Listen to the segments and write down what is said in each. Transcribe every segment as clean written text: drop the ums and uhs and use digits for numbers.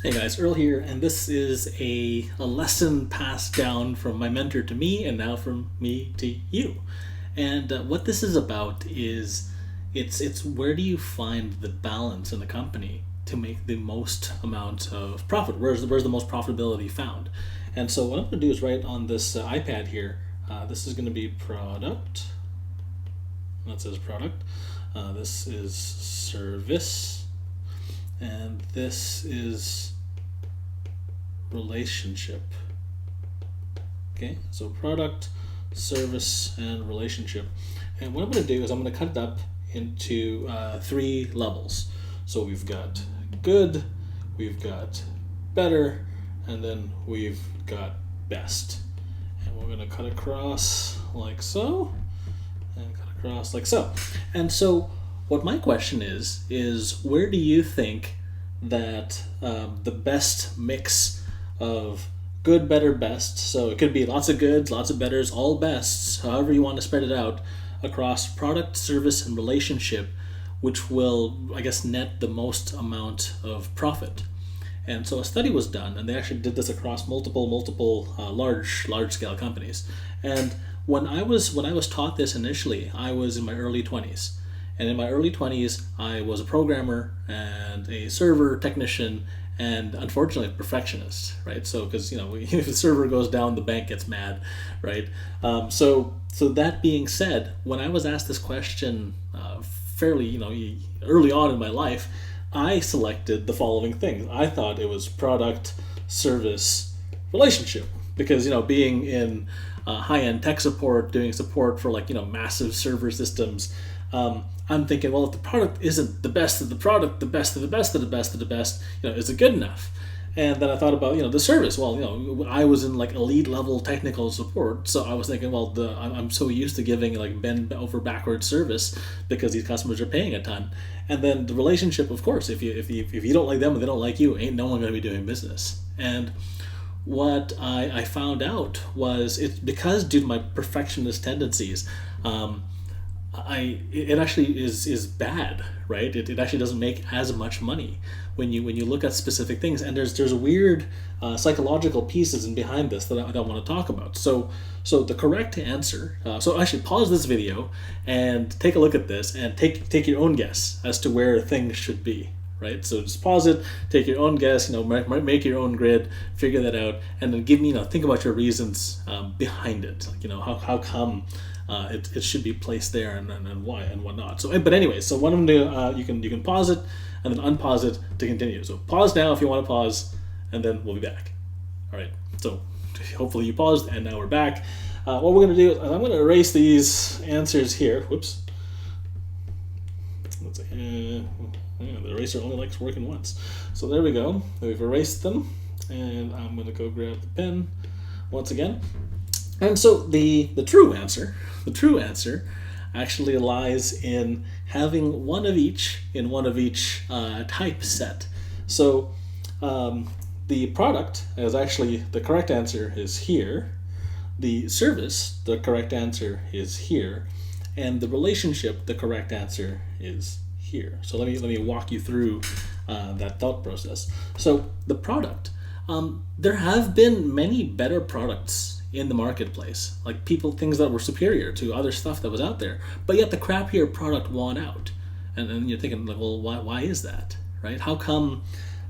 Hey guys, Earl here, and this is a lesson passed down from my mentor to me and now from me to you. And what this is about is it's where do you find the balance in the company to make the most amount of profit? Where's the most profitability found? And so what I'm going to do is write on this iPad here, this is going to be product. That says product. This is service. And this is relationship. Okay, so product, service, and relationship. And what I'm going to do is I'm going to cut it up into three levels. So we've got good, we've got better, and then we've got best. And we're going to cut across like so, and cut across like so. And so what my question is where do you think that the best mix of good, better, best, so it could be lots of goods, lots of betters, all bests, however you want to spread it out, across product, service, and relationship, which will, I guess, net the most amount of profit. And so a study was done, and they actually did this across multiple large scale companies. And when I was taught this initially, I was in my early 20s. And in my early 20s, I was a programmer and a server technician and unfortunately a perfectionist, right? So, because, if the server goes down, the bank gets mad, right? So that being said, when I was asked this question fairly, early on in my life, I selected the following things. I thought it was product, service, relationship, because, being in high-end tech support, doing support for massive server systems, I'm thinking, well, if the product isn't the best of the product, the best of the best of the best of the best, is it good enough? And then I thought about, the service. Well, I was in elite level technical support, so I was thinking, well, I'm so used to giving bend over backwards service because these customers are paying a ton. And then the relationship, of course, if you don't like them and they don't like you, ain't no one going to be doing business. And what I found out was it's because due to my perfectionist tendencies, it actually is bad, right? It actually doesn't make as much money when you look at specific things, and there's weird psychological pieces in behind this that I want to talk about. So the correct answer. So actually pause this video and take a look at this and take your own guess as to where things should be. Right, so just pause it, take your own guess, make your own grid, figure that out, and then give me, think about your reasons behind it. How come it should be placed there and why and whatnot. So, but anyway, so what I'm gonna do, you can pause it and then unpause it to continue. So pause now if you want to pause, and then we'll be back. All right. So hopefully you paused, and now we're back. What we're gonna do is I'm gonna erase these answers here. Whoops. Let's see. The eraser only likes working once. So there we go. We've erased them, and I'm going to go grab the pen once again. And so the true answer actually lies in having one of each in one of each type set. So the product is actually, the correct answer is here. The service, the correct answer is here. And the relationship, the correct answer is here. So let me walk you through that thought process. So the product, there have been many better products in the marketplace, things that were superior to other stuff that was out there, but yet the crappier product won out. And you're thinking, well, why is that, right? How come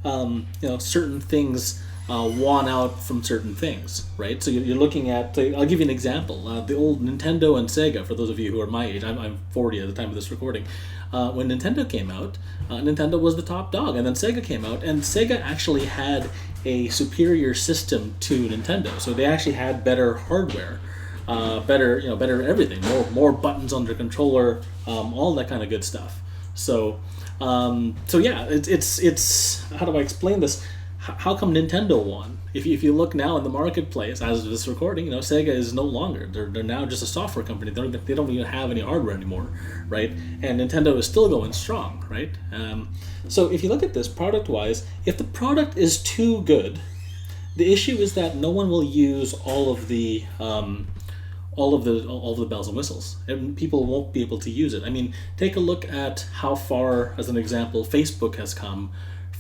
certain things won out from certain things, right? So you're looking at, I'll give you an example, the old Nintendo and Sega, for those of you who are my age. I'm 40 at the time of this recording. When Nintendo came out, Nintendo was the top dog, and then Sega came out, and Sega actually had a superior system to Nintendo. So they actually had better hardware, better everything, more buttons on their controller, all that kind of good stuff. So yeah, it's how do I explain this? How come Nintendo won? If you look now in the marketplace, as of this recording, Sega is no longer. They're now just a software company. They don't even have any hardware anymore, right? And Nintendo is still going strong, right? So if you look at this product-wise, if the product is too good, the issue is that no one will use all of the bells and whistles, and people won't be able to use it. I mean, take a look at how far, as an example, Facebook has come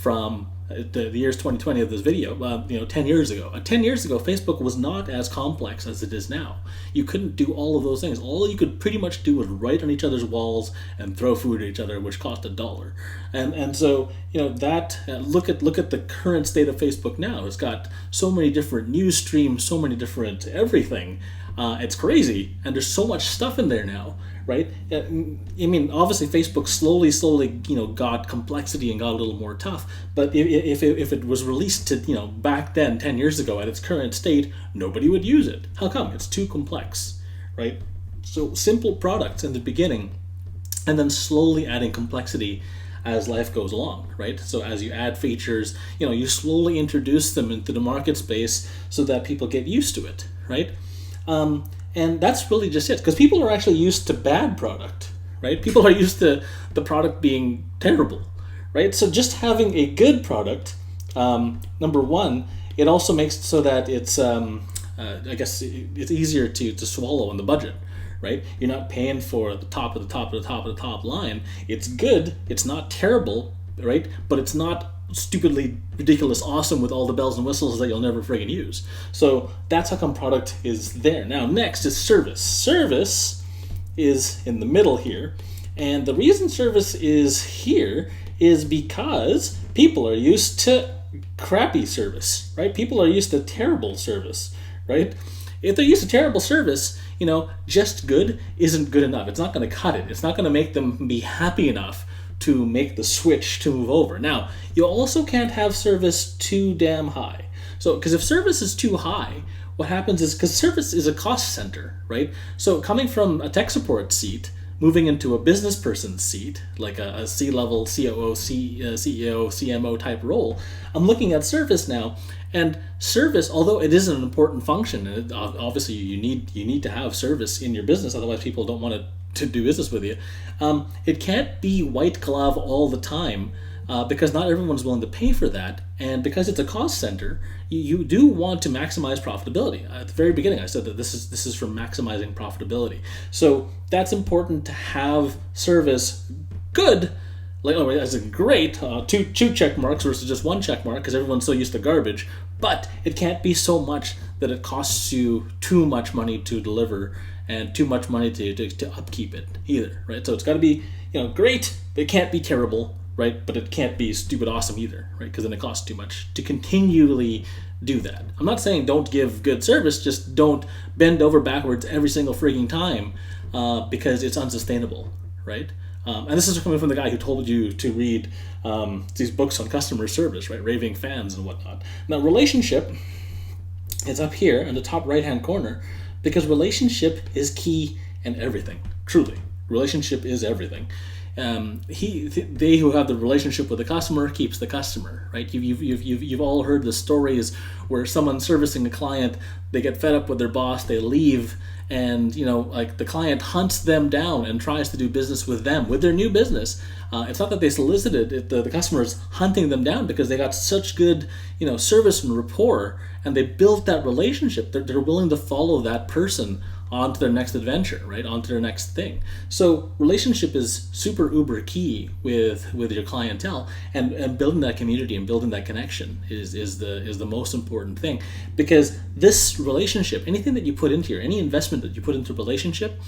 from the year's 2020 of this video, 10 years ago. 10 years ago, Facebook was not as complex as it is now. You couldn't do all of those things. All you could pretty much do was write on each other's walls and throw food at each other, which cost $1. And so that look at the current state of Facebook now. It's got so many different news streams, so many different everything. It's crazy, and there's so much stuff in there now. Right? I mean, obviously, Facebook slowly, got complexity and got a little more tough. But if it was released to, back then, 10 years ago, at its current state, nobody would use it. How come? It's too complex, right? So simple products in the beginning, and then slowly adding complexity as life goes along, right? So as you add features, you slowly introduce them into the market space so that people get used to it, right? And that's really just it, because people are actually used to bad product, right? People are used to the product being terrible, right? So just having a good product, number one, it also makes it so that it's, I guess, it's easier to swallow on the budget, right? You're not paying for the top of the top of the top of the top line. It's good. It's not terrible, right? But it's not stupidly ridiculous awesome with all the bells and whistles that you'll never friggin' use. So that's how come product is there. Now next is service. Service is in the middle here, and the reason service is here is because people are used to crappy service, right? People are used to terrible service, right? If they're used to terrible service, just good isn't good enough. It's not going to cut it. It's not going to make them be happy enough to make the switch to move over. Now, you also can't have service too damn high. So, because if service is too high, what happens is, because service is a cost center, right? So coming from a tech support seat, moving into a business person seat, like a C-level COO, CEO, CMO type role, I'm looking at service now. And service, although it is an important function, and obviously you need to have service in your business, otherwise people don't want to do business with you. It can't be white glove all the time, because not everyone's willing to pay for that, and because it's a cost center, you do want to maximize profitability. At the very beginning, I said that this is for maximizing profitability. So that's important to have service good. As in great, two check marks versus just one check mark, because everyone's so used to garbage. But it can't be so much that it costs you too much money to deliver and too much money to upkeep it either, right? So it's got to be great, but it can't be terrible, right? But it can't be stupid awesome either, right? Because then it costs too much to continually do that. I'm not saying don't give good service, just don't bend over backwards every single frigging time, because it's unsustainable, right? And this is coming from the guy who told you to read these books on customer service, right? Raving fans and whatnot. Now, relationship is up here in the top right-hand corner, because relationship is key in everything. Truly, relationship is everything. They who have the relationship with the customer keeps the customer, right? You've all heard the stories where someone's servicing a client, they get fed up with their boss, they leave, and the client hunts them down and tries to do business with them with their new business. It's not that they solicited it; the customer's hunting them down because they got such good service and rapport, and they built that relationship. They're willing to follow that person onto their next adventure, right? Onto their next thing. So relationship is super uber key with your clientele, and building that community and building that connection is the most important thing, because this relationship, anything that you put into here, any investment that you put into a relationship,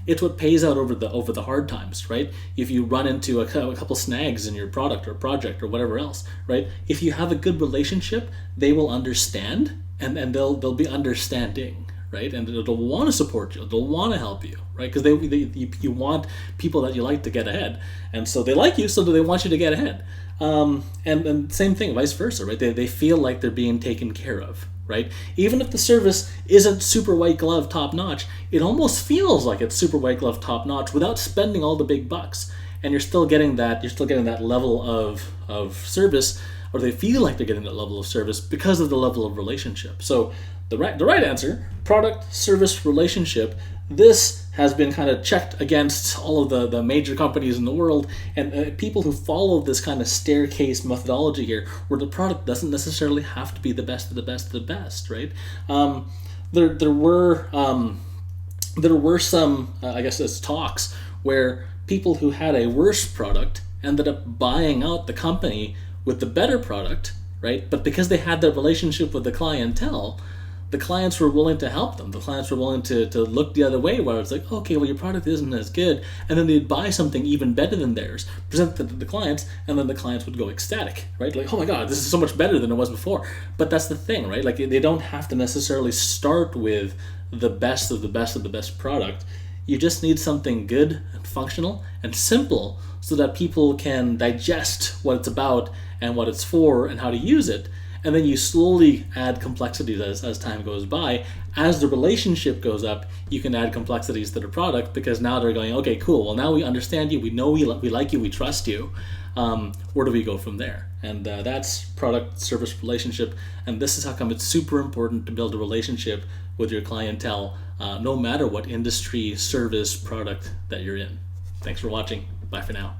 it's what pays out over the hard times, right? If you run into a couple snags in your product or project or whatever else, right? If you have a good relationship, they will understand, and they'll be understanding, right? And they'll want to support you. They'll want to help you, right? Because you want people that you like to get ahead, and so they like you, so they want you to get ahead. And same thing, vice versa, right? They feel like they're being taken care of, right? Even if the service isn't super white glove top notch, it almost feels like it's super white glove top notch without spending all the big bucks, and you're still getting that level of service, or they feel like they're getting that level of service because of the level of relationship. So the right answer, product, service, relationship, this has been kind of checked against all of the major companies in the world, and people who follow this kind of staircase methodology here, where the product doesn't necessarily have to be the best of the best of the best, right? There were some, I guess it's talks, where people who had a worse product ended up buying out the company with the better product, right? But because they had that relationship with the clientele, the clients were willing to help them. The clients were willing to look the other way, where it's like, okay, well, your product isn't as good. And then they'd buy something even better than theirs, present it to the clients, and then the clients would go ecstatic, right? Like, oh my God, this is so much better than it was before. But that's the thing, right? Like, they don't have to necessarily start with the best of the best of the best product. You just need something good and functional and simple so that people can digest what it's about and what it's for and how to use it. And then you slowly add complexities as time goes by. As the relationship goes up, you can add complexities to the product, because now they're going, okay, cool, well, now we understand you, we know we like you, we trust you. Where do we go from there? And that's product service relationship. And this is how come it's super important to build a relationship with your clientele, no matter what industry, service, product that you're in. Thanks for watching. Bye for now.